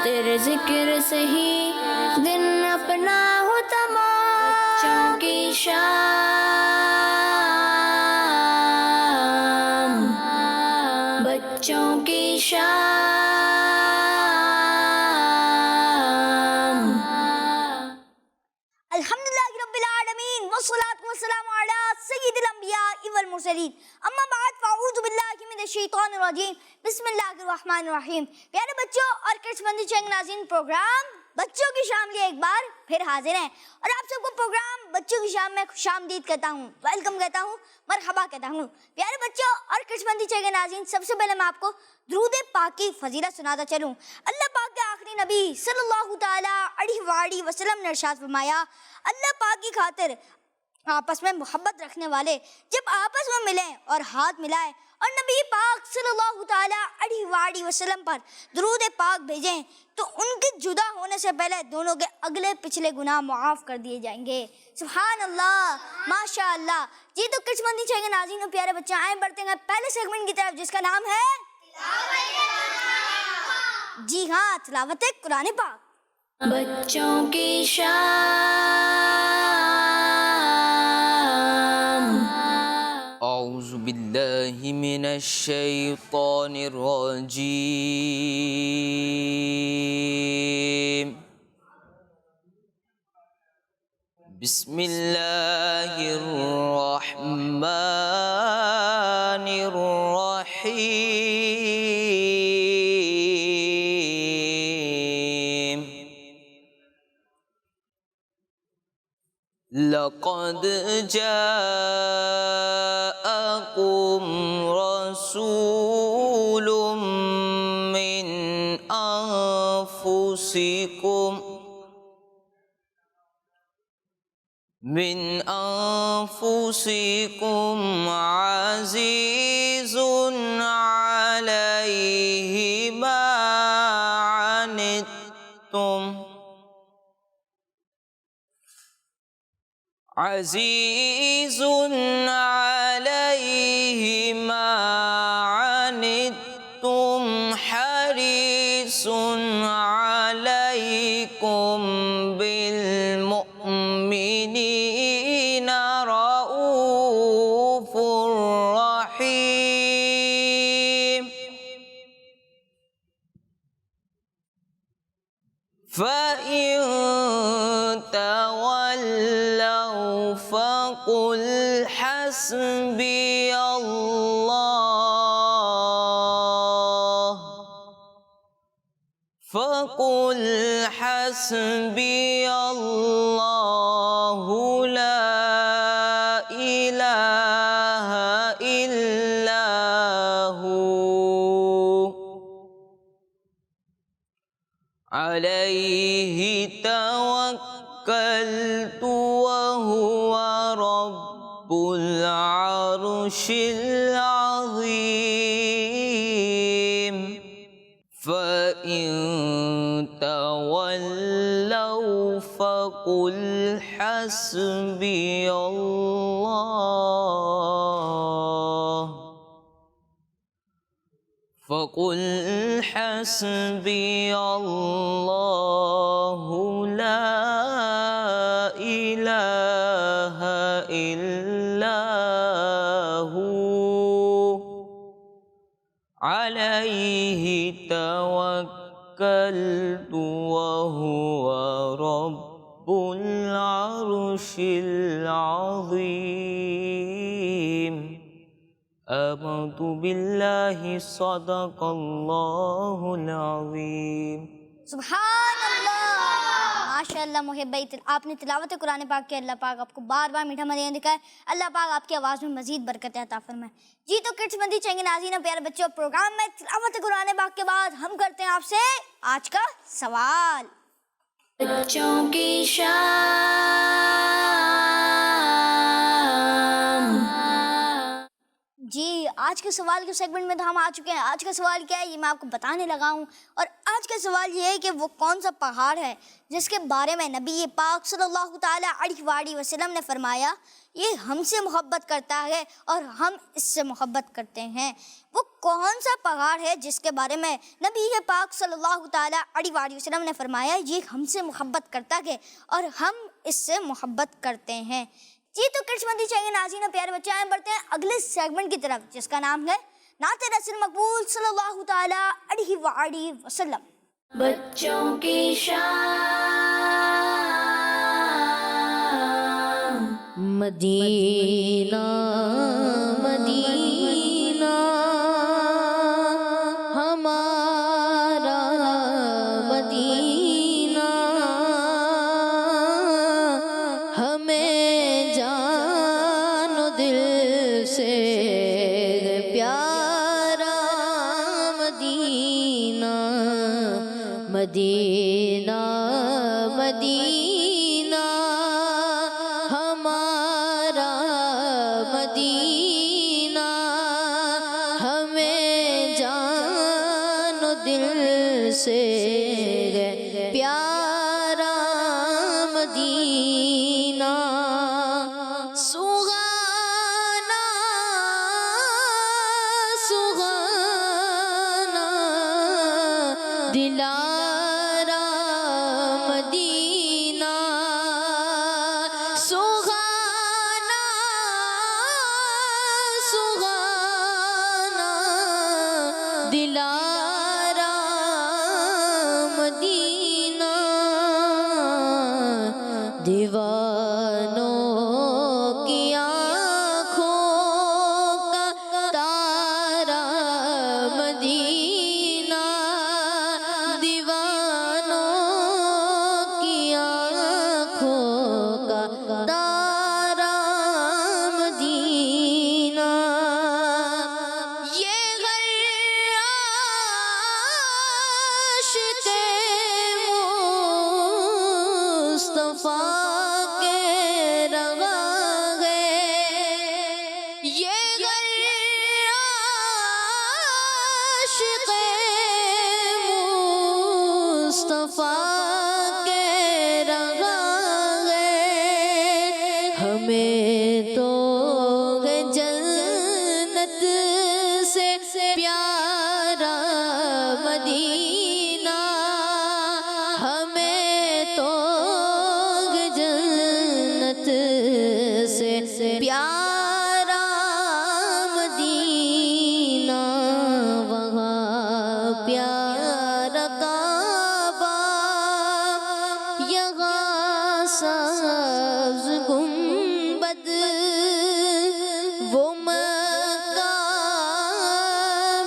تیرے ذکر سے ہی دن اپنا ہو تمام، بچوں کی شام، بچوں کی شام۔ الحمدللہ رب العالمین والصلاة والسلام علی سید الانبیاء والمرسلین، اما بعد فاعوذ باللہ من الشیطان الرجیم، بسم اللہ الرحمن الرحیم۔ پیارے بچوں اور کرس مندی چینگ ناظرین، پروگرام بچوں کی شام لیے ایک بار پھر حاضر ہیں اور آپ سب کو پروگرام بچوں کی شام میں خوش آمدید کہتا ہوں، ویلکم کہتا ہوں، مرحبا کہتا ہوں۔ پیارے بچوں اور کرس مندی چینگ ناظرین، سب سے پہلے میں آپ کو درود پاک کی فضیلت سناتا چلوں۔ اللہ پاک کے آخری نبی صلی اللہ تعالیٰ علیہ وآلہ وسلم نے ارشاد فرمایا، اللہ پاک کی خاطر آپس میں محبت رکھنے والے جب آپس میں ملیں اور ہاتھ ملائیں اور نبی پاک صلی اللہ تعالیٰ علیہ وآلہ وسلم پر درود پاک بھیجیں تو ان کے جدا ہونے سے پہلے دونوں کے اگلے پچھلے گناہ معاف کر دیے جائیں گے۔ سبحان اللہ، ماشاء اللہ۔ جی تو کچھ مندی چاہیے ناظرین اور پیارے بچے، آئیں بڑھتے ہیں پہلے سیگمنٹ کی طرف جس کا نام ہے جی ہاں، تلاوت قرآن پاک۔ بچوں کی شام۔ اعوذ باللہ من الشیطان الرجیم، بسم اللہ الرحمن الرحیم۔ لقد جاءكم رسول من أنفسكم عزيز عليه ما عنتم عزيز عليه ما عنتم حريص عليكم بالمؤمنين رؤوف رحيم۔ فإن تولوا فقل حسبي الله، فقل حسبي الله لا إله إلا هو، عليه توكلت وهو رب العرش العظيم۔ فإن تولوا فقل حسبي الله، فقل حسبي الله لا إله إلا هو، عليه توكلت وهو رب العرش العظيم۔ آمنت باللہ صدق اللہ العظیم۔ سبحان اللہ، ماشاء اللہ محب، آپ نے تلاوت قرآن پاک کی، اللہ پاک آپ کو بار بار میٹھا مدینہ دکھائے، اللہ پاک آپ کی آواز میں مزید برکت عطا فرمائے۔ جی تو کڈس مندی چاہیے ناظرین اور پیارے بچوں، پروگرام میں تلاوت قرآن پاک کے بعد ہم کرتے ہیں آپ سے آج کا سوال۔ بچوں کی شام۔ جی آج کے سوال کے سیگمنٹ میں تو ہم آ چکے ہیں. آج کا سوال کیا ہے یہ میں آپ کو بتانے لگا ہوں. اور آج کا سوال یہ ہے کہ وہ کون سا پہاڑ ہے جس کے بارے میں نبی پاک صلی اللہ تعالیٰ علیہ وسلم نے فرمایا یہ ہم سے محبت کرتا ہے اور ہم اس سے محبت کرتے ہیں. وہ کون سا پہاڑ ہے جس کے بارے میں نبی پاک صلی اللہ تعالیٰ علیہ وسلم نے فرمایا یہ ہم سے محبت کرتا ہے اور ہم اس سے محبت کرتے ہیں. جی تو کرش مندی چاہیے ناظرین پیارے بچے آئیں بڑھتے ہیں اگلے سیگمنٹ کی طرف جس کا نام ہے نعت رسول مقبول صلی اللہ تعالیٰ علیہ وسلم. بچوں کی شان مدینہ مدینہ ہمارا مدینہ ہمیں جان و دل سے پیارا مدینہ مدینہ مدینہ ہمارا مدینہ ہمیں جان و دل سے پیارا مدینہ. سہانا سہانا دلارا مدینہ سہانا سہانا دلارا مدینہ دیوانوں کی آنکھوں کا تارا مدینہ دیوانوں کی آنکھوں کا تارا مدینہ. یہ عاشق مصطفیٰ کے روا ہے یہ عاشق مصطفیٰ کے روا ہے ہمیں تو جنت سے پیارا مدینہ ہمیں تو جنت سے پیارا مدینہ وہاں پیارا کعبہ یہاں سبز گنبد وہ مکہ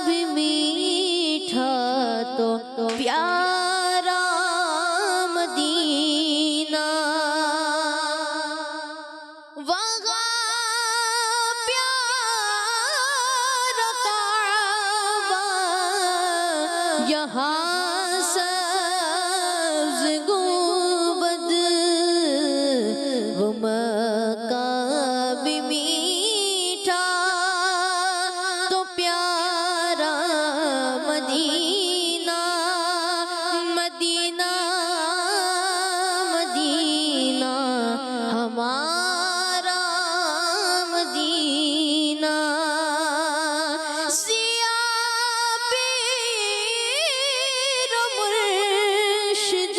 بھی میٹھا تو پیارا مدینہ وہاں پیارا کعبہ یہاں سبز گنبد وہ مکہ بھی میٹھا تو پیارا مدینہ مدینہ مدینہ ہمارا مدینہ. سیاہ پیر و مرشد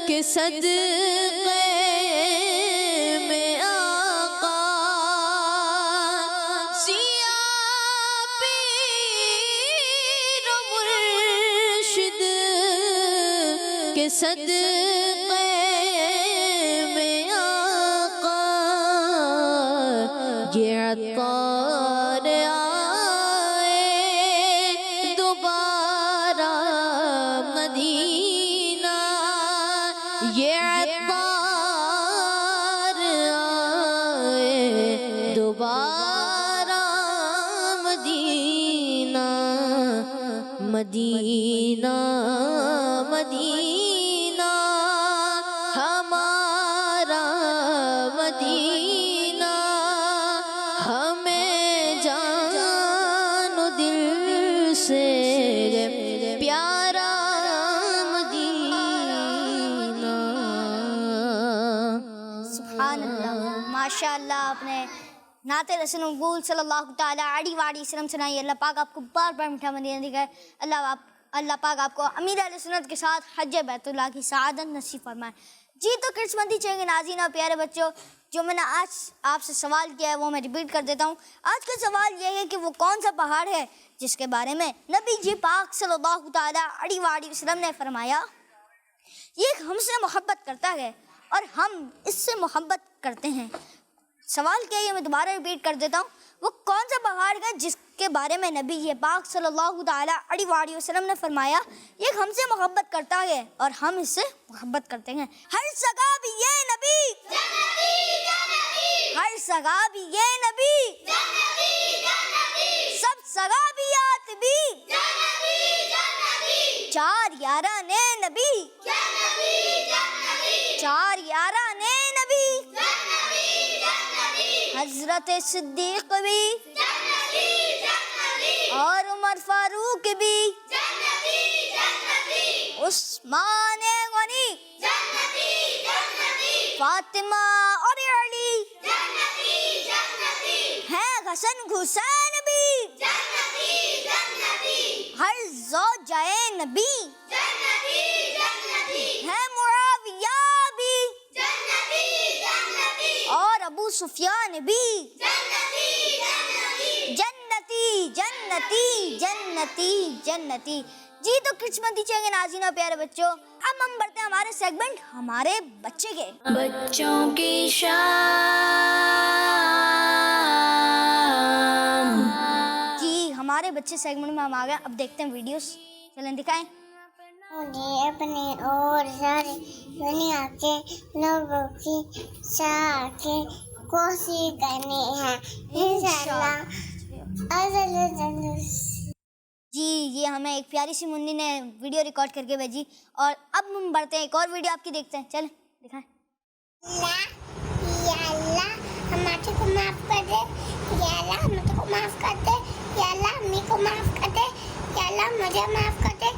کے صدقے میں آقا سیاہ پیر و مرشد کے صدقے میں آقا یہ عطار آئے دوبارہ مدینہ یہ عطار آئے دوبارہ مدینہ مدینہ مدینہ ہمارا مدینہ ہمیں ماشاءاللہ آپ نے نعت رسول مقبول صلی اللہ تعالیٰ علیہ وسلم سنائی. اللہ پاک آپ کو بار بار میٹھا مدینہ دکھائے. اللہ پاک آپ کو امیر اہل سنت کے ساتھ حج بیت اللہ کی سعادت نصیب فرمائے. جی تو کرس مندی چاہیے ناظرین اور پیارے بچوں, جو میں نے آج آپ سے سوال کیا ہے وہ میں ریپیٹ کر دیتا ہوں. آج کا سوال یہ ہے کہ وہ کون سا پہاڑ ہے جس کے بارے میں نبی جی پاک صلی اللہ تعالیٰ علیہ وسلم نے فرمایا یہ ہم سے محبت کرتا ہے اور ہم اس سے محبت کرتے ہیں. سوال کیا ہے میں دوبارہ ریپیٹ کر دیتا ہوں, وہ کون سا پہاڑ ہے جس کے بارے میں نبی یہ پاک صلی اللہ تعالیٰ علیہ وسلم نے فرمایا یہ ہم سے محبت کرتا ہے اور ہم اس سے محبت کرتے ہیں. ہر سگا بھی یہ نبی, ہر سگا بھی یہ نبی, سب سگا بھی آت بھی, چار یاراں نے نبی, چار یاراں نے نبی, حضرت صدیق بھی اور عمر فاروق بھی, عثمان غنی, فاطمہ اور علی ہیں, حسن حسین بھی, ہر زوجہ نبی ہے, معاویہ بھی اور ابو سفیان بھی جنتی جنتی جنتی جنتی. جی تو قسمتی چاہیے ناظرین اور پیارے بچوں, اب ہم بڑھتے ہیں ہمارے سیگمنٹ ہمارے بچے کے. بچوں کی شان. جی ہمارے بچے سیگمنٹ میں ہم آ گئے. اب دیکھتے ہیں ویڈیوز, چلیں دکھائیں. مجھے اپنے اور ساری دنیا کے لوگوں کی کوشش کرنی ہے انشاءاللہ. جی یہ ہمیں ایک پیاری سی منی نے ویڈیو ریکارڈ کر کے بھیجی, اور اب ہم بڑھتے ہیں ایک اور ویڈیو آپ کی دیکھتے ہیں. چلیں دکھائیں. یا اللہ ہمارے کو معاف کر دے, یا اللہ ہمارے کو معاف کر دے, یا اللہ امی کو معاف کر دے, یا اللہ مجھے معاف کر دے,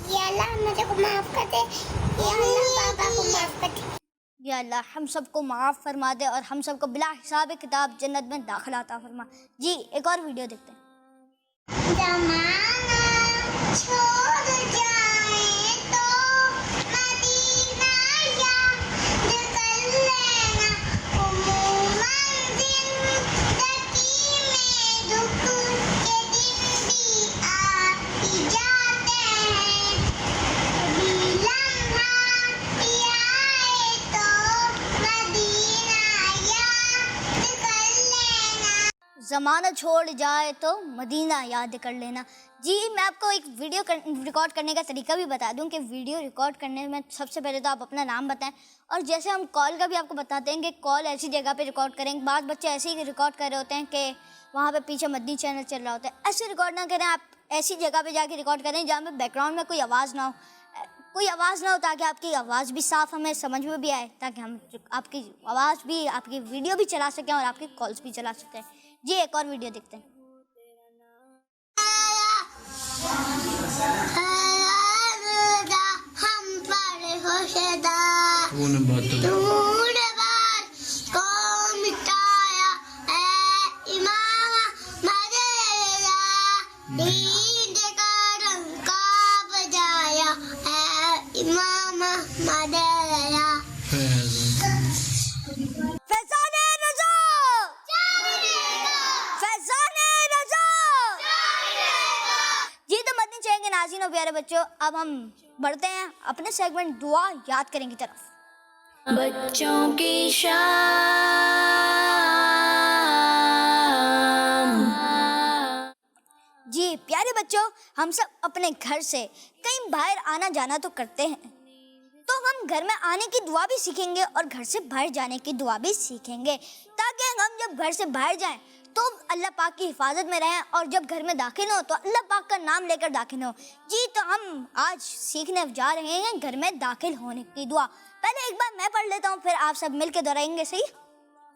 یا اللہ مجھے کو معاف کر دے, یا اللہ بابا کو معاف کر دے. یا اللہ ہم سب کو معاف فرما دے اور ہم سب کو بلا حساب کتاب جنت میں داخلہ عطا فرما. جی ایک اور ویڈیو دیکھتے ہیں. زمانہ چھوڑ جائے تو مدینہ یاد کر لینا, عموماً زندگی میں دکھ کے دن بھی آ ہی جاتے ہیں, کبھی لمحہ آئے تو مدینہ یاد کر لینا. زمانہ چھوڑ جائے تو مدینہ یاد کر لینا. جی میں آپ کو ایک ویڈیو ریکارڈ کرنے کا طریقہ بھی بتا دوں کہ ویڈیو ریکارڈ کرنے میں سب سے پہلے تو آپ اپنا نام بتائیں, اور جیسے ہم کال کا بھی آپ کو بتاتے ہیں کہ کال ایسی جگہ پہ ریکارڈ کریں. بعض بچے ایسے ہی ریکارڈ کر رہے ہوتے ہیں کہ وہاں پہ پیچھے مدنی چینل چل رہا ہوتا ہے. ایسے ریکارڈ نہ کریں, آپ ایسی جگہ پہ جا کے ریکارڈ کریں جہاں پہ بیک گراؤنڈ میں کوئی آواز نہ ہو, تاکہ آپ کی آواز بھی صاف ہمیں سمجھ میں بھی آئے, تاکہ ہم آپ کی آواز بھی, آپ کی ویڈیو بھی چلا سکیں اور آپ کی کالس بھی چلا سکتے ہیں. جی ایک اور ویڈیو دیکھتے ہیں. ہم پر ہوشدا دور بات کو مٹایا, اے امام مدینہ دین کا ڈنکا بجایا, اے امام مدینہ. فیضان رضا, فیضان رضا. جی تو مدنی چاہیں گے ناظرین اور پیارے بچوں, اب ہم بڑھتے ہیں اپنے سیگمنٹ دعا یاد کریں کی طرف. بچوں کی شان. جی پیارے بچوں, ہم سب اپنے گھر سے کہیں باہر آنا جانا تو کرتے ہیں, تو ہم گھر میں آنے کی دعا بھی سیکھیں گے اور گھر سے باہر جانے کی دعا بھی سیکھیں گے, تاکہ ہم جب گھر سے باہر جائیں تو اللہ پاک کی حفاظت میں رہیں, اور جب گھر میں داخل ہو تو اللہ پاک کا نام لے کر داخل ہو. جی تو ہم آج سیکھنے جا رہے ہیں گھر میں داخل ہونے کی دعا. پہلے ایک بار میں پڑھ لیتا ہوں, پھر آپ سب مل کے دہرائیں گے, صحیح؟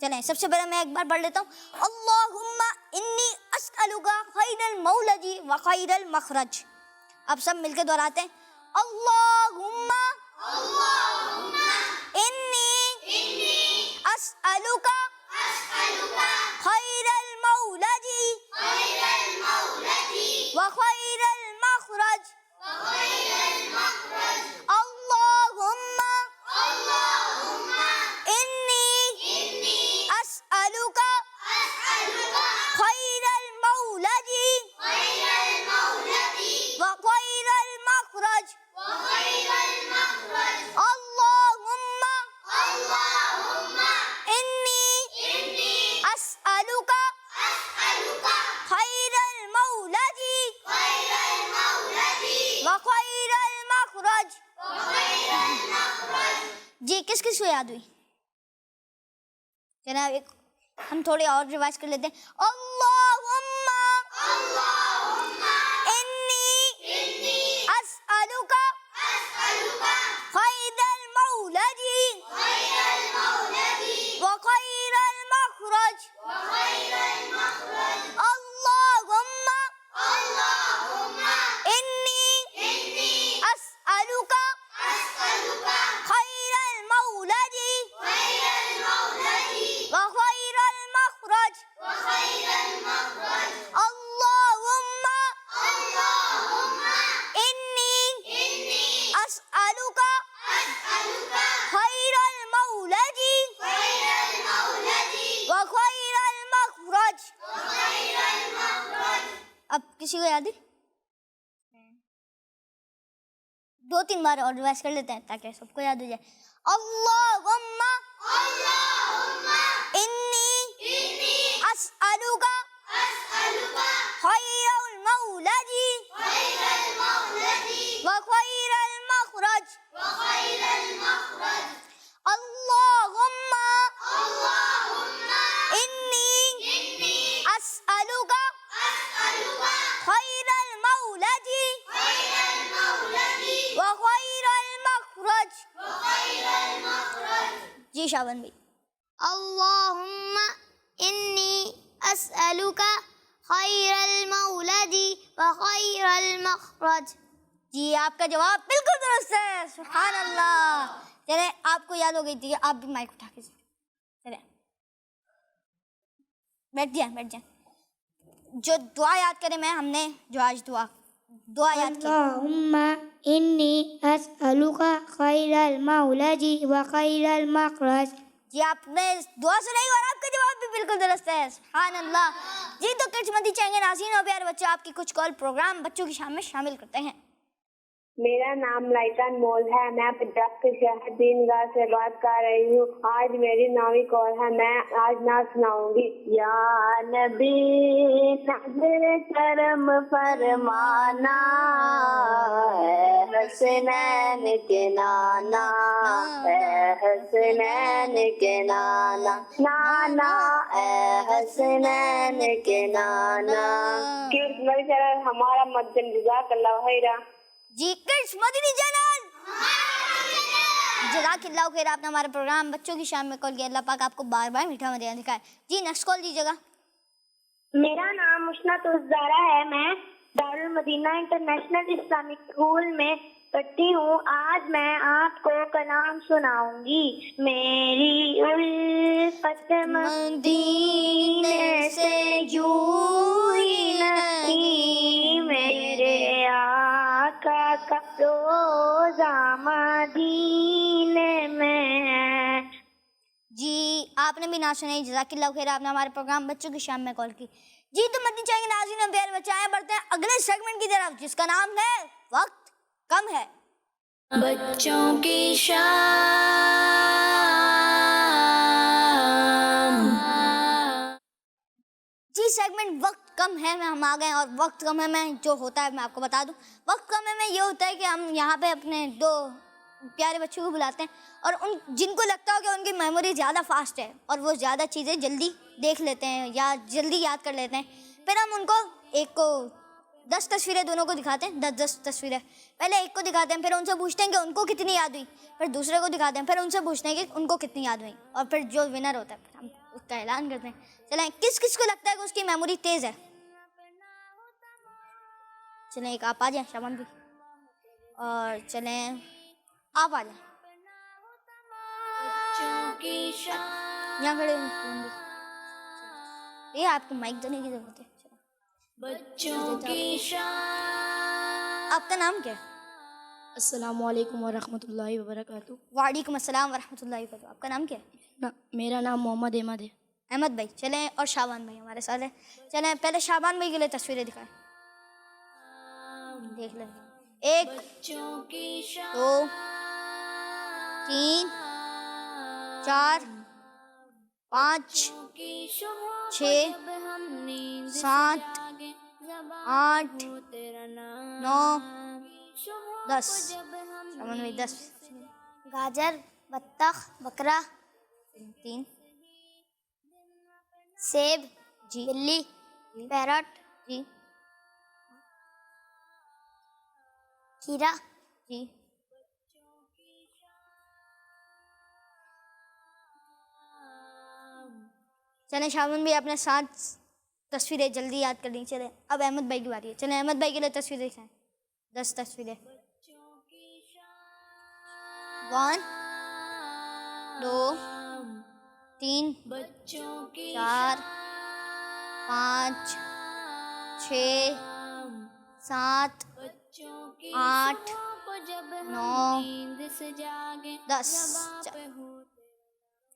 چلیں سب سے پہلے میں ایک بار پڑھ لیتا ہوں. اللہم انی اسألک خیر المولد و خیر المخرج. اب سب مل کے دہراتے ہیں. اللہم انی اسألک خير المولد وخير المخرج اللهم إني أسألك خير المولد وخير المخرج اللهم إني أسألك خير المولد وخير المخرج. جی کس کس کو یاد ہوئی؟ جناب ایک ہم تھوڑے اور ریوائز کر لیتے ہیں. اللہم انی اسألک خیر المولد وخیر المخرج اللہم انی اسألک خیر المولد وخیر المخرج اللہم انی اسألک خیر المولد وخیر المخرج. اب کسی کو یاد ہے؟ دو تین بار اور ریوائز کر لیتے ہیں تاکہ سب کو یاد ہو جائے. اللہم انی اسألک خیر المولد وخیر المخرج اللہم انی اسألک خیر المولد وخیر المخرج. جی شابن بھائی. اللہم انی اسألک خیر المولد وخیر المخرج. جی آپ کا جواب بالکل درست ہے. سبحان اللہ. چلیں آپ کو یاد ہو گئی تھی, آپ بھی مائک اٹھا کے چلیں بیٹھ جائیں. جو دعا یاد کرے میں ہم نے جو آج دعا یاد کی. اللہم انی اسألک خیر المولد وخیر المخرج. جی آپ نے دعا سنائی اور آپ کا جواب بھی بالکل درست ہے. سبحان اللہ. جی تو کچھ مدی چاہیں گے ناظرین اور پیارے بچے آپ کی کچھ کال پروگرام بچوں کی شام میں شامل کرتے ہیں. میرا نام لائکا انمول ہے. میں پنجاب کے شہر دین گاہ سے بات کر رہی ہوں. آج میری 9ویں کال ہے. میں آج نعت سناؤں گی. یا نبی نظر کرم فرمانا اے حسنین کے نانا اے حسنین کے نانا نانا اے حسنین کے نانا. ہمارا مدن جزاک اللہ خیرہ. جی کچھ مدنی چینل جزاک اللہ خیر. آپ نے ہمارے پروگرام بچوں کی شام میں کال کیا. اللہ پاک آپ کو بار بار میٹھا مدینہ دکھائے. جی نیکسٹ کال دیجیے گا. میرا نام مشنت الزارا ہے. میں دارالمدینہ انٹرنیشنل اسلامک اسکول میں پڑھتی ہوں. آج میں آپ کو کلام سناؤں گی. میری الفت مدینے سے جوئی نہیں, میرے آقا کا روزہ مدینے میں ہے. جی آپ نے بھی نہ سنائی. جزاک اللہ خیر. آپ نے ہمارے پروگرام بچوں کی شام میں کال کی. جی تو مدنی چاہیں گے ناظرین اور پیارے بچے, آئے بڑھتے ہیں اگلے سیگمنٹ کی طرف جس کا نام ہے وقت کم ہے. بچوں کی شام. جی سیگمنٹ وقت کم ہے میں ہم آ گئے, اور وقت کم ہے میں جو ہوتا ہے میں آپ کو بتا دوں. وقت کم ہے میں یہ ہوتا ہے کہ ہم یہاں پہ اپنے دو پیارے بچوں کو بلاتے ہیں اور ان جن کو لگتا ہو کہ ان کی میموری زیادہ فاسٹ ہے اور وہ زیادہ چیزیں جلدی دیکھ لیتے ہیں یا جلدی یاد کر لیتے ہیں, پھر ہم ان کو ایک کو 10 تصویریں دونوں کو دکھاتے ہیں. 10 تصویریں پہلے ایک کو دکھاتے ہیں, پھر ان سے پوچھتے ہیں کہ ان کو کتنی یاد ہوئی, پھر دوسرے کو دکھاتے ہیں, پھر ان سے پوچھتے ہیں کہ ان کو کتنی یاد ہوئی, اور پھر جو ونر ہوتا ہے پھر ہم اس کا اعلان کرتے ہیں. چلیں کس کس کو لگتا ہے کہ اس کی میموری تیز ہے؟ چلیں ایک آپ آ جائیں شامن بھی, اور چلیں آپ آ جائیں یہاں کھڑے. یہ آپ کو مائک دینے کی ضرورت ہے. بچوں کی شان. آپ کا نام کیا ہے؟ السلام علیکم ورحمۃ اللہ وبرکاتہ. وعلیکم السلام ورحمۃ اللہ وبرکاتہ. آپ کا نام کیا ہے؟ میرا نام محمد احمد ہے. احمد بھائی. چلیں اور شابان بھائی ہمارے ساتھ ہیں. چلیں پہلے شابان بھائی کے لیے تصویریں دکھائیں. دیکھ لیں. 1 بچوں کی شان. 2 3 4 5 کی شبوں 6 جب ہم نیند سے 7 جاگیں، زبان 8 ہو تیرا نام. 9 شبوں 10. جب ہم شابان بھائی 10. گاجر، بطخ، بکرا 3. سیب جی. بلی، پیرٹ جی. کھیرا جی. چلیں شابان بھائی اپنے 7 تصویریں جلدی یاد کر لیں. چلیں اب احمد بھائی کی باری ہے. چلیں احمد بھائی کے لیے تصویریں دکھائیں. 10 تصویریں. 1 2 3 بچوں کی 4 5 6 7 بچوں کی 8 شبوں کو جب ہم 9 نیند سے جاگیں، 10. زبان پہ ہو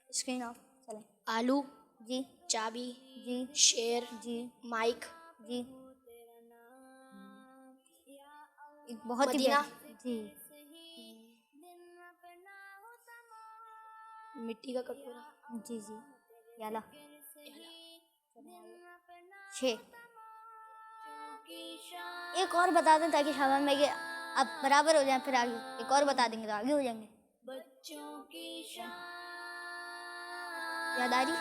اسکرین آف. چلیں. آلو، جی چابی، جی شیر، جی مائک، جی. ایک بہت ہی مدینہ، جی. مٹی کا کٹورا، جی جی. یالا 6. ایک اور بتا دیں تاکہ شابان بھائی کے اب برابر ہو جائیں. پھر آگے ایک اور بتا دیں گے تو آگے ہو جائیں گے. بچوں کی شان. یاد آ رہی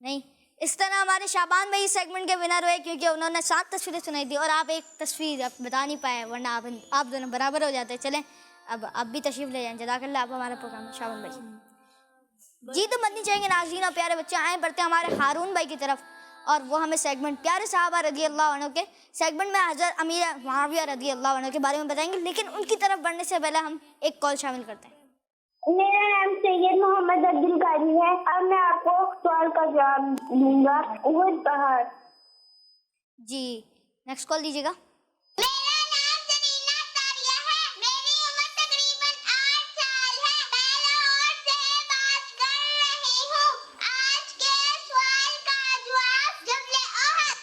نہیں؟ اس طرح ہمارے شابان بھائی سیگمنٹ کے ونر ہوئے کیونکہ انہوں نے 7 تصویریں سنائی تھی اور آپ ایک تصویر آپ بتا نہیں پائے، ورنہ آپ دونوں برابر ہو جاتے. چلیں اب بھی تشریف لے جائیں. جزاک اللہ. آپ ہمارا پروگرام شابان بھائی جی تو بننی چاہیں گے. ناظرین اور پیارے بچے آئیں بڑھتے ہیں ہمارے ہارون بھائی کی طرف اور وہ ہمیں سیگمنٹ پیارے صحابہ رضی اللہ عنہ کے سیگمنٹ میں حضرت امیر معاویہ رضی اللہ عنہ کے بارے میں بتائیں گے. لیکن ان کی طرف بڑھنے سے پہلے ہم ایک کال شامل کرتے ہیں. میرا نام سید محمد عبد القادر ہے اور میں آپ کو سوال کا جواب دوں گا. احد پہاڑ. جی نیکسٹ کال دیجیے گا. میرا نام زرینہ ساریہ ہے. میری عمر تقریباً 8 سال ہے. میں لاہور سے بات کر رہی ہوں. آج کے سوال کا جواب جبل احد.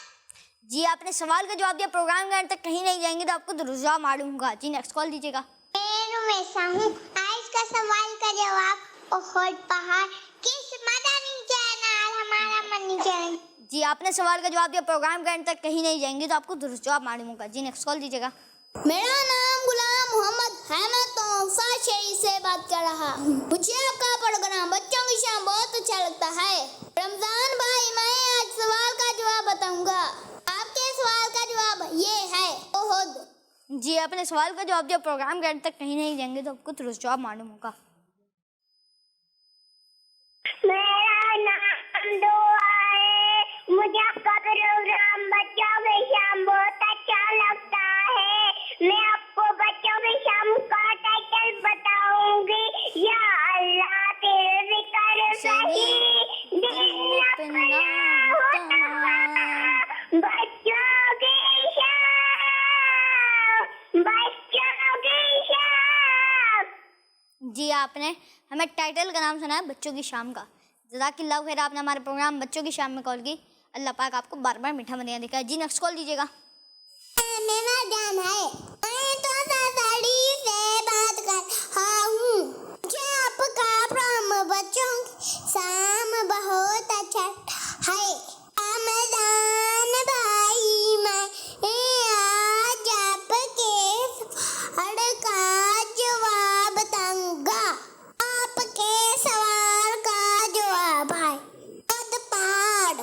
جی آپ نے سوال کا جواب دیا. پروگرام کے اینڈ تک کہیں نہیں جائیں گے تو آپ کو درست جواب معلوم ہوگا. جی نیکسٹ کال دیجیے گا. میں رومیسا ہوں. آج کا سوال کا جواب احد پہاڑ. کس مدنی چینل ہمارا منی چینل. جی آپ نے سوال کا جواب دیا. پروگرام کے اینڈ تک کہیں نہیں جائیں گے تو آپ کو درست جواب معلوم ہوگا. جی نیکسٹ کال دیجیے گا. میرا نام غلام محمد ہے. میں تحفہ شہری سے بات کر رہا ہوں. مجھے آپ کا پروگرام بچوں کی شان بہت اچھا لگتا ہے. رمضان بھائی میں آج سوال کا جواب بتاؤں گا. آپ کے سوال کا جواب یہ ہے احد. جی آپ نے سوال کا جواب دیا. پروگرام کے اینڈ تک کہیں نہیں جائیں گے تو آپ کو درست جواب معلوم ہوگا. میرا نام دعا ہے. مجھے آپ کا پروگرام بچوں کی شان بہت اچھا لگتا ہے. میں آپ کو بچوں کی شان کا ٹائٹل بتاؤں گی. یا اللہ تیرے ذکر صحیح دل اپنا ہوتا. بچوں کی شان، بچوں کی شان. جی آپ نے ہمیں ٹائٹل کا نام سنا ہے بچوں کی شام کا. جزاک اللہ خیر. آپ نے ہمارے پروگرام بچوں کی شام میں کال کی. اللہ پاک آپ کو بار بار میٹھا مدینہ دکھائے. جی نیکسٹ کال دیجیے گا. میرا جان ہے. میں تو ساڑی سے بات کر رہا ہوں. مجھے آپ کا پروگرام بچوں کی شام بہت اچھا ہے. رمضان بھائی میں آج آپ کے سوال کا جواب دوں گا. آپ کے سوال کا جواب ہے احد پہاڑ.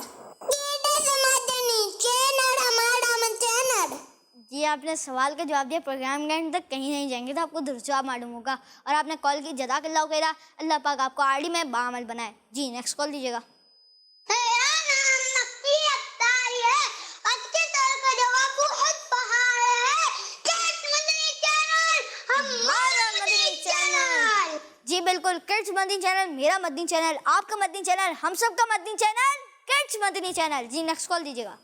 جی آپ نے سوال کا جواب دیا. پروگرام کے اینڈ تک کہیں نہیں جائیں گے تو آپ کو درست جواب معلوم ہوگا. اور آپ نے کال کی. جزاک اللہ خیر. اللہ پاک آپ کو آڑی میں بعمل بنائے. جی نیکسٹ کال دیجیے گا. میرا نام نقی اختاری ہے. آج کے سوال کا جواب احد پہاڑ ہے. کس مدنی چینل؟ ہمارا مدنی چینل. جی بالکل بالکل کڈس مدنی چینل، میرا مدنی چینل، آپ کا مدنی چینل، ہم سب کا مدنی چینل کڈس مدنی چینل. جی نیکسٹ کال دیجیے گا.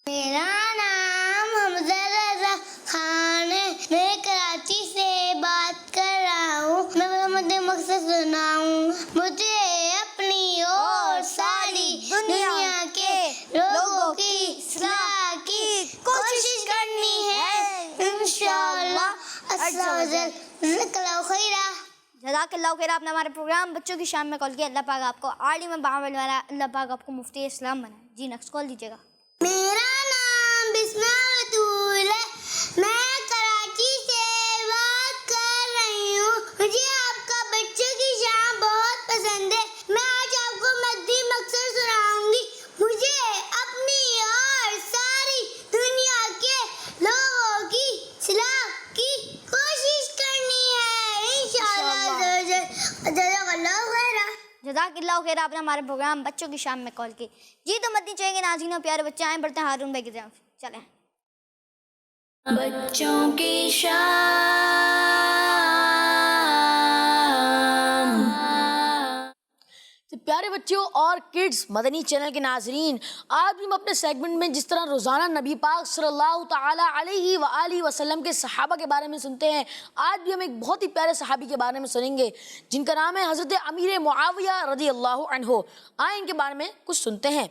میرا نام حمزہ رضا خان ہے، میں کراچی سے بات کر رہا ہوں. میں محمد مقصد سناؤں. مجھے اپنی اور ساری دنیا کے لوگوں کی اصلاح کی کوشش کرنی ہے انشاءاللہ. السلام علیکم، جزاک اللہ خیرہ. جزاک اللہ خیر. آپ نے ہمارے پروگرام بچوں کی شام میں کال کیا. اللہ پاک آپ کو عالم بعمل والا، اللہ پاک آپ کو مفتی اسلام بنائے. جی نیکسٹ کال دیجیے گا. میرا نام بسمہ بطول ہے، میں کراچی سے بات کر رہی ہوں. مجھے آپ کا بچوں کی شام بہت پسند ہے. میں آج آپ کو مدنی مقصد سناؤں گی. مجھے اپنی اور ساری دنیا کے لوگوں کی اصلاح کی کوشش کرنی ہے انشاءاللہ. جزاک اللہ خیرہ. جزاک اللہ خیر. آپ نے ہمارے پروگرام بچوں کی شام میں کال کی. جی تو مدنی چاہیے گے ناظرین اور پیارے بچے. آئیں بڑھتے ہیں ہارون بھائی کی طرف. چلیں. بچوں کی شام. پیارے بچوں اور کڈس مدنی چینل کے ناظرین، آج بھی ہم اپنے سیگمنٹ میں جس طرح روزانہ نبی پاک صلی اللہ تعالیٰ علیہ وآلہ وسلم کے صحابہ کے بارے میں سنتے ہیں، آج بھی ہم ایک بہت ہی پیارے صحابی کے بارے میں سنیں گے جن کا نام ہے حضرت امیر معاویہ رضی اللہ عنہ. آئیں ان کے بارے میں کچھ سنتے ہیں.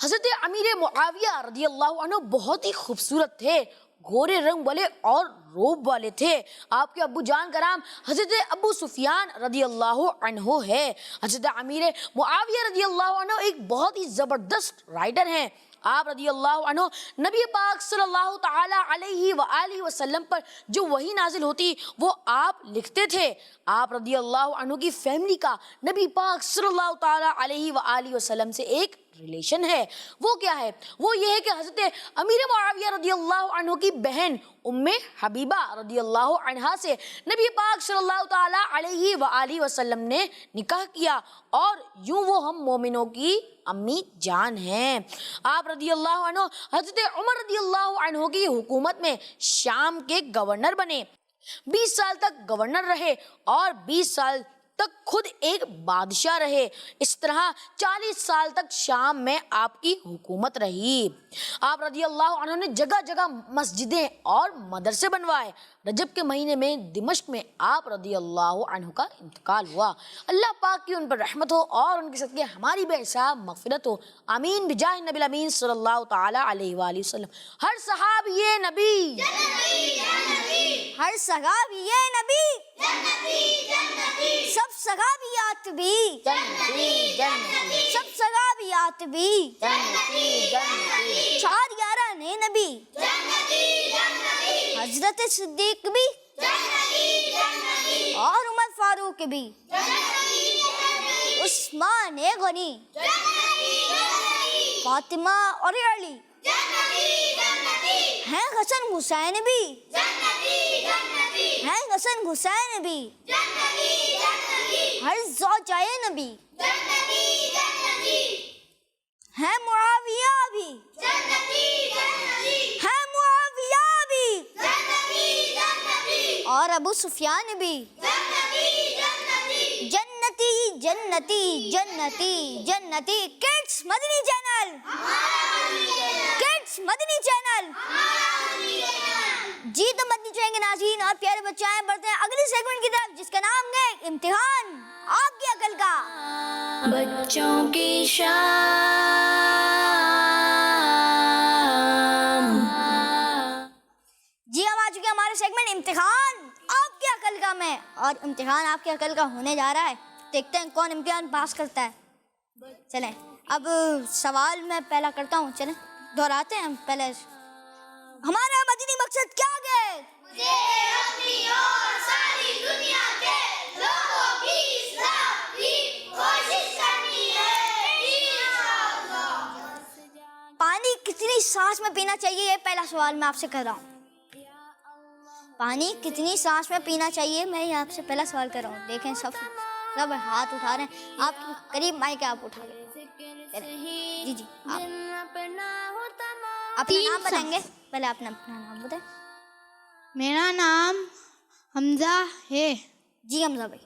حضرت امیر معاویہ رضی اللہ عنہ بہت ہی خوبصورت تھے، گورے رنگ والے اور روب والے تھے. آپ کے ابو جان کا نام حضرت ابو سفیان رضی اللہ عنہ ہے. حضرت امیر معاویہ رضی اللہ عنہ ایک بہت ہی زبردست رائٹر ہیں. آپ رضی اللہ عنہ نبی پاک صلی اللہ تعالیٰ علیہ وآلہ وسلم پر جو وحی نازل ہوتی وہ آپ لکھتے تھے. آپ رضی اللہ عنہ کی فیملی کا نبی پاک صلی اللہ تعالیٰ علیہ وآلہ وسلم سے ایک ریلیشن ہے. وہ کیا ہے؟ وہ یہ ہے کہ حضرت امیر معاویہ رضی اللہ عنہ کی بہن ام حبیبہ رضی اللہ عنہا سے نبی پاک صلی اللہ تعالیٰ علیہ وآلہ وسلم نے نکاح کیا اور یوں وہ ہم مومنوں کی امی جان ہیں. آپ رضی اللہ عنہ حضرت عمر رضی اللہ عنہ کی حکومت میں شام کے گورنر بنے. 20 سال تک گورنر رہے اور 20 سال تک خود ایک بادشاہ رہے. اس طرح 40 سال تک شام میں آپ کی حکومت رہی. آپ رضی اللہ عنہ نے جگہ جگہ مسجدیں اور مدرسے بنوائے. رجب کے مہینے میں دمشق میں آپ رضی اللہ عنہ کا انتقال ہوا. اللہ پاک کی ان پر رحمت ہو اور ان کے صدقے ہماری بے حساب مغفرت ہو. آمین بجاہ نبی الامین صلی اللہ تعالیٰ علیہ وآلہ وسلم. ہر صحابی یہ نبی، ہر صحابی یہ نبی، سب صحابیات بھی، سب صحابیات بھی، 4 یاران نبی، حضرت صدیق بھی اور عمر فاروق بھی، عثمان غنی، فاطمہ اور علی ہیں، حسن حسین بھی ہیں، حسن حسین بھی، ہر زوجائے نبی ہے، معاویہ بھی ہے، معاویہ بھی اور ابو سفیان بھی. جنتی جنتی جنتی جنتی. کڈس مدنی چینل، کڈس مدنی چینل. جی تو مدنی چاہیں گے ناظرین اور پیارے بچے. آئیں بڑھتے ہیں اگلی سیگمنٹ کی طرف جس کا نام ہے امتحان آپ کی عقل کا. بچوں کی شام. جی ہم آ چکے ہیں ہمارے سیگمنٹ امتحان آپ کی عقل کا میں، اور امتحان آپ کی عقل کا ہونے جا رہا ہے. دیکھتے ہیں کون امتحان پاس کرتا ہے. چلیں اب سوال میں پہلا کرتا ہوں. چلیں دہراتے ہیں پہلے. ہمارا مدنی مقصد کیا ہے؟ مجھے اپنی اور ساری دنیا کے لوگوں کی اصلاح کی کوشش کرنی ہے انشاءاللہ. پانی کتنی سانس میں پینا چاہیے، یہ پہلا سوال میں آپ سے کر رہا ہوں. پانی کتنی سانس میں پینا چاہیے، میں یہ آپ سے پہلا سوال کر رہا ہوں. دیکھیں سب ہاتھ اٹھا رہے ہیں. آپ کے قریب مائک ہے، آپ اٹھا رہے ہیں. جی آپ اپنا نام بتائیں گے. پہلے اپنا نام بتائیں. میرا نام حمزہ ہے. جی حمزہ بھائی.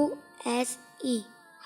HOUSE,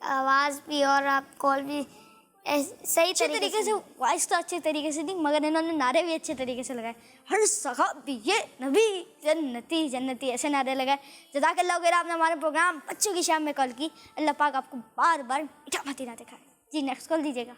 آواز بھی اور آپ کال بھی صحیح طریقے سے، وائس تو اچھے طریقے سے دی، مگر انہوں نے نعرے بھی اچھے طریقے سے لگائے. ہر صحابی یہ نبی جنتی جنتی، ایسے نعرے لگائے. جزاک اللہ خیر. آپ نے ہمارے پروگرام بچوں کی شام میں کال کی. اللہ پاک آپ کو بار بار میٹھا مدینہ دکھائے. جی نیکسٹ کال دیجیے گا.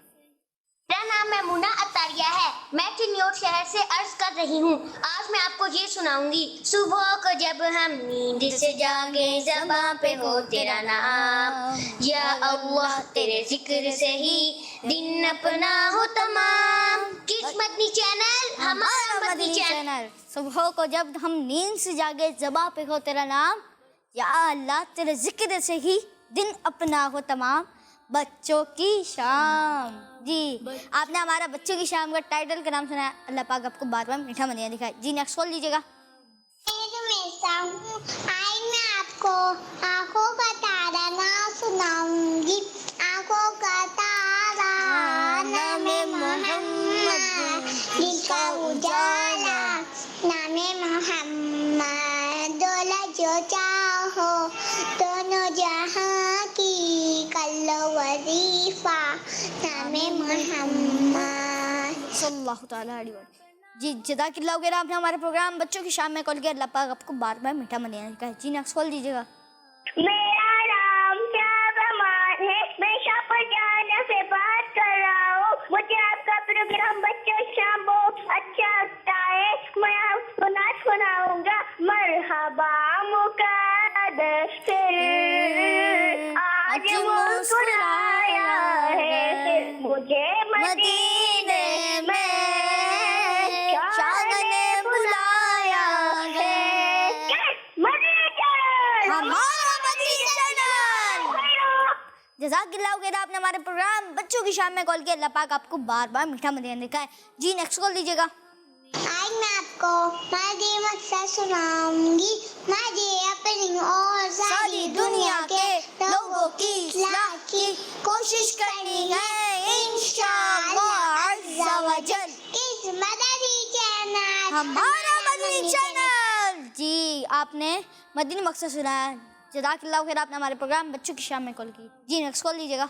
میرا نام میمونہ عطاریہ ہے. میں چنیوٹ شہر سے عرض کر رہی ہوں. آج میں آپ کو یہ سناؤں گی. صبح کو جب ہم نیند سے جاگے زباں پہ ہو تیرا نام، یا اللہ تیرے ذکر سے ہی دن اپنا ہو تمام. کس مدنی چینل؟ ہمارا مدنی چینل. صبح کو جب ہم نیند سے جاگے زباں پہ ہو تیرا نام، یا اللہ تیرے ذکر سے ہی دن اپنا ہو تمام. بچوں کی شام. جی آپ نے ہمارا بچوں کی شام کا ٹائٹل کا نام سنا ہے. اللہ پاک آپ کو بار بار میٹھا مدینہ دکھائے. جی نیکسٹ کال دیجیے گا. آج میں آپ کو آنکھوں کا تارا نام سناؤں گی. آنکھوں کا تارا نام محمد، دل کا اجالا نام محمد، دولت جو چاہو دونوں جہاں کی کر لو وظیفہ نام محمد. صلی اللہ تعالیٰ علیہ وسلم. جی جزاک اللہ خیر. آپ نے ہمارے پروگرام بچوں کی شام میں کال کیا. اللہ پاک آپ کو بار بار میٹھا مدینہ دکھائے. جی نیکسٹ کال دیجیے گا. میرا نام شاب امان ہے، میں شاپ جانا سے بات کر رہا ہوں. مجھے آپ کا پروگرام بچوں کی شام بہت اچھا لگتا ہے. میں آپ کو نعت سناؤں گا. مرحبا مقدس آج مسکرایا ہے مجھے مدینے میں، شان نے بلایا ہے. ہمارا مدنی چینل. جزاک اللہ خیر. آپ نے ہمارے پروگرام بچوں کی شام میں کال کیا. اللہ پاک آپ کو بار بار میٹھا مدینہ دکھائے. جی نیکسٹ کال دیجیے گا. آج میں آپ کو مدنی مقصد سناؤں گی. مجھے اپنی اور ساری دنیا کے لوگوں کی اصلاح کی کوشش کرنی ہے انشاءاللہ عز و جل. اس مدنی چینل ہمارا مدنی چینل. جی آپ نے مدنی مقصد سنا ہے. جزاک اللہ خیر. آپ نے ہمارے پروگرام بچوں کی شام میں کال کی. جی نیکسٹ کال دیجیے گا.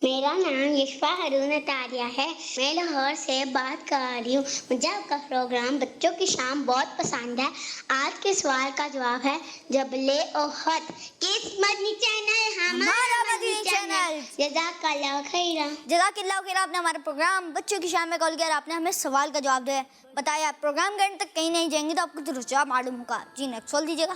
میرا نام یشفا ہارون عطاریہ ہے. میں لاہور سے بات کر رہی ہوں. مجھے آپ کا پروگرام بچوں کی شام بہت پسند ہے. آج کے سوال کا جواب ہے جبل احد. کس مدنی چینل؟ ہمارا مدنی چینل. جزاک اللہ خیر. جزاک اللہ خیر. آپ نے ہمارے پروگرام بچوں کی شام میں کال کیا اور آپ نے ہمیں سوال کا جواب دیا. بتائیے آپ پروگرام کرنے تک کہیں نہیں جائیں گے تو آپ کو درست جواب معلوم ہوگا. جی نیکسٹ کال دیجیے گا.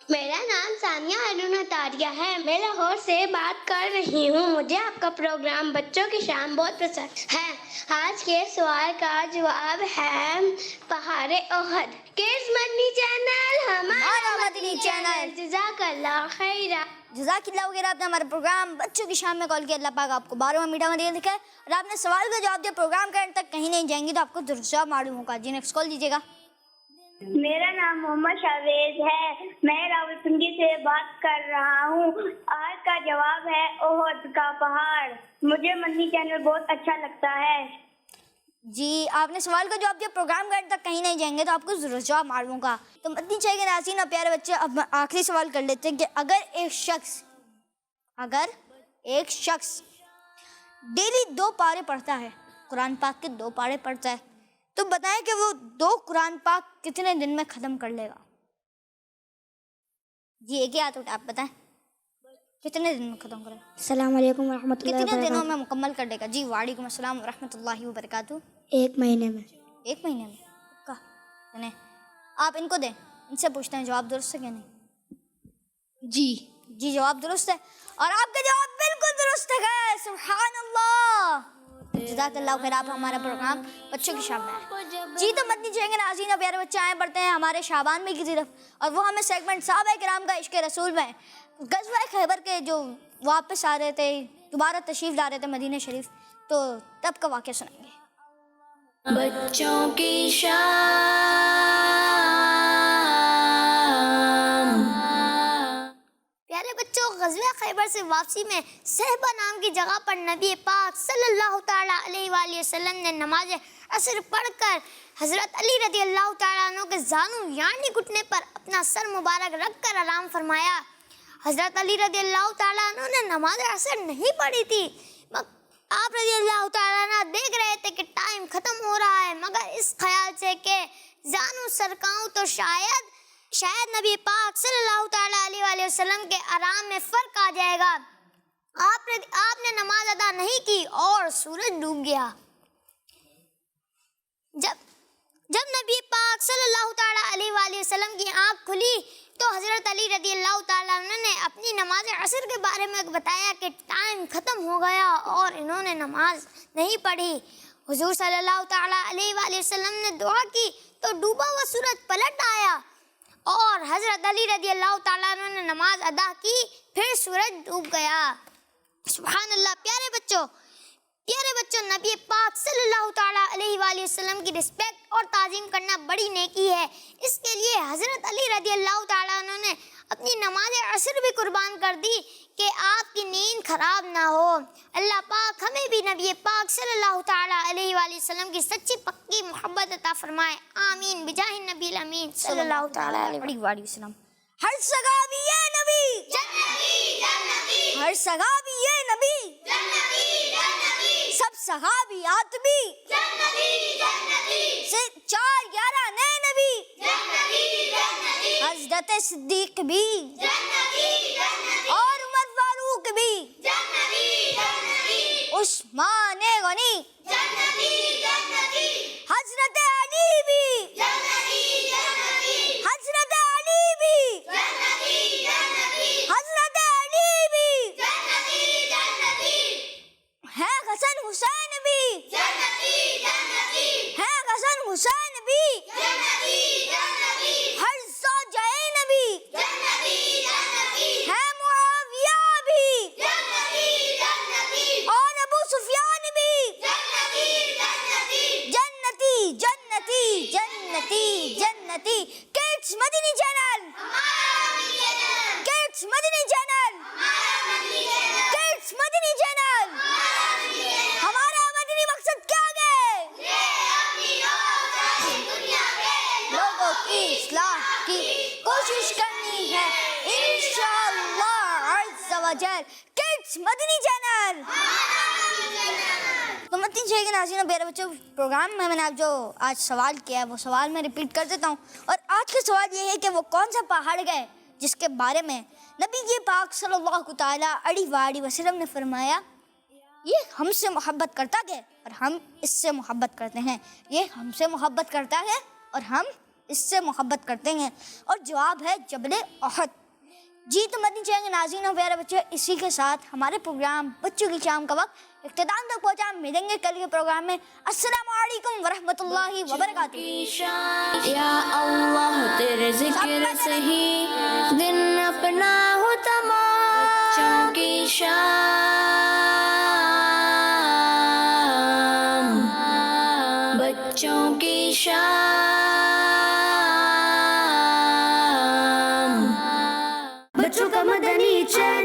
میرا نام ثانیہ ہارون عطاریہ ہے. میں لاہور سے بات کر رہی ہوں. مجھے آپ کا پروگرام بچوں کی شام بہت پسند ہے. آج کے سوال کا جواب ہے پہاڑ احد. کس مدنی چینل؟ ہمارا مدنی چینل. جزاک اللہ خیر. جزاک اللہ خیر. آپ نے ہمارے پروگرام بچوں کی شام میں کال کیا. اللہ پاک آپ کو بار بار میٹھا مدینہ دکھائے. اور آپ نے سوال کا جواب دیا. پروگرام کرنے تک کہیں نہیں جائیں گے تو آپ کو درست جواب معلوم ہوگا. جی نیکسٹ کال دیجیے گا. میرا نام محمد شاویز ہے. میں راولپنڈی سے بات کر رہا ہوں. آج کا جواب ہے احد کا پہاڑ. مجھے مدنی چینل بہت اچھا لگتا ہے. جی آپ نے سوال کا جواب دیا. پروگرام کرنے تک کہیں نہیں جائیں گے تو آپ کو ضرور جواب معلوم ہوگا. تو مدنی چینل کے ناظرین اور پیارے بچے، اب آخری سوال کر لیتے ہیں کہ اگر ایک شخص ڈیلی 2 پارے پڑھتا ہے، قرآن پاک کے 2 پارے پڑھتا ہے، تو بتائیں کہ وہ 2 قرآن پاک کتنے دن میں ختم کر لے گا؟ جی ایک ہی ہاتھ اٹھا آپ بتائیں کتنے دن میں ختم کرے گا؟ السلام علیکم ورحمۃ اللہ کتنے دنوں وبرکاتہ. میں مکمل کر دے گا؟ جی وعلیکم السلام ورحمۃ اللہ وبرکاتہ. 1 مہینے میں. 1 مہینے میں پکا؟ یعنی آپ ان کو دیں، ان سے پوچھتے ہیں جواب درست ہے کہ نہیں. جی جواب درست ہے اور آپ کا جواب بالکل درست ہے. سبحان اللہ. جزاک اللہ خیر. آپ ہمارا پروگرام بچوں کی شام میں ہے. جی تو مدنی چینل کے ناظرین اور پیارے بچے آئے بڑھتے ہیں ہمارے شعبان میں کی طرف، اور وہ ہمیں سیگمنٹ صحابہ کرام کا عشق رسول میں غزوہ خیبر کے جو واپس آ رہے تھے، دوبارہ تشریف لا رہے تھے مدینہ شریف، تو تب کا واقعہ سنائیں گے. بچوں کی شام. پیارے بچوں، غزوہ خیبر سے واپسی میں صحبہ نام کی جگہ پر نبی پاک صلی اللہ تعالیٰ علیہ وآلہ وسلم نے نماز عصر پڑھ کر حضرت علی رضی اللہ تعالیٰ عنہ کے زانو یعنی گھٹنے پر اپنا سر مبارک رکھ کر آرام فرمایا. حضرت علی رضی اللہ تعالیٰ عنہ نے نماز عصر نہیں پڑھی تھی. آپ رضی اللہ تعالیٰ عنہ دیکھ رہے تھے کہ ٹائم ختم ہو رہا ہے، مگر اس خیال سے کہ زانو سرکاؤں تو شاید نبی پاک صلی اللہ تعالیٰ علیہ وآلہ وسلم کے آرام میں فرق آ جائے گا. آپ نے نماز ادا نہیں کی اور سورج ڈوب گیا. جب نبی پاک صلی اللہ تعالیٰ علیہ وآلہ وسلم کی آنکھ کھلی تو حضرت علی رضی اللہ تعالیٰ عنہ نے اپنی نماز عصر کے بارے میں بتایا کہ ٹائم ختم ہو گیا اور انہوں نے نماز نہیں پڑھی. حضور صلی اللہ تعالیٰ علیہ وآلہ وسلم نے دعا کی تو ڈوبا ہوا سورج پلٹ آیا اور حضرت علی رضی اللہ تعالیٰ عنہ نے نماز ادا کی، پھر سورج ڈوب گیا. سبحان اللہ. پیارے بچوں، نبی پاک صلی اللہ تعالیٰ علیہ وآلہ وسلم کی رسپیکٹ اور تعظیم کرنا بڑی نیکی ہے. اس کے لیے حضرت علی رضی اللہ تعالیٰ عنہ نے اپنی نماز عصر بھی قربان کر دی کہ آپ کی نیند خراب نہ ہو. اللہ پاک ہمیں بھی نبی پاک صلی اللہ تعالیٰ علیہ وآلہ وسلم کی سچی پکی محبت عطا فرمائے. آمین بجاہ النبی الامین صلی اللہ تعالیٰ علیہ وآلہ وسلم. ہر صحابی یہ نبی جنتی جنتی، ہر صحابی یہ نبی جنتی جنتی، سب صحابیات بھی جنتی جنتی، 411 نئے نبی جنتی جنتی، حضرت صدیق بھی جنتی جنتی، اور عمر فاروق بھی جنتی جنتی، عثمان غنی جنتی جنتی، حضرت علی بھی جنتی جنتی، حضرت علی بھی جنتی جنتی، حضرت علی بھی جنتی جنتی، ہے حسن حسین بھی جنتی جنتی، ہے حسن حسین بھی جنتی جنتی، ہر زوجہ نبی جنتی جنتی، ہے معاویہ بھی جنتی جنتی، اور ابو سفیان بھی جنتی جنتی، جنتی جنتی جنتی. کڈس مدنی چینل، کڈس مدنی چینل، کڈس مدنی چینل. ہمارا مدنی مقصد کیا ہے؟ لوگوں کی اصلاح کی کوشش کرنی ہے انشاءاللہ عز و جل. کڈس مدنی چینل. تو مدنی چینل کے ناظرین پیارے بچوں، پروگرام میں نے آپ جو آج سوال کیا ہے وہ سوال میں ریپیٹ کر دیتا ہوں. اور آج کا سوال یہ ہے کہ وہ کون سا پہاڑ گئے جس کے بارے میں نبی پاک صلی اللہ تعالیٰ علیہ وسلم نے فرمایا یہ ہم سے محبت کرتا ہے اور ہم اس سے محبت کرتے ہیں. یہ ہم سے محبت کرتا ہے اور ہم اس سے محبت کرتے ہیں. اور جواب ہے جبل احد. جی تو مدنی چینل کے ناظرین و پیارے بچے، اسی کے ساتھ ہمارے پروگرام بچوں کی شام کا وقت اختتام تک پہنچا. ملیں گے کل کے پروگرام میں. السلام علیکم ورحمۃ اللہ وبرکاتہ. یا اللہ تیرے ذکر سے ہی دن اپنا ہو تمام، بچوں کی شام، بچوں کی شام، بچوں کا مدنی چینل.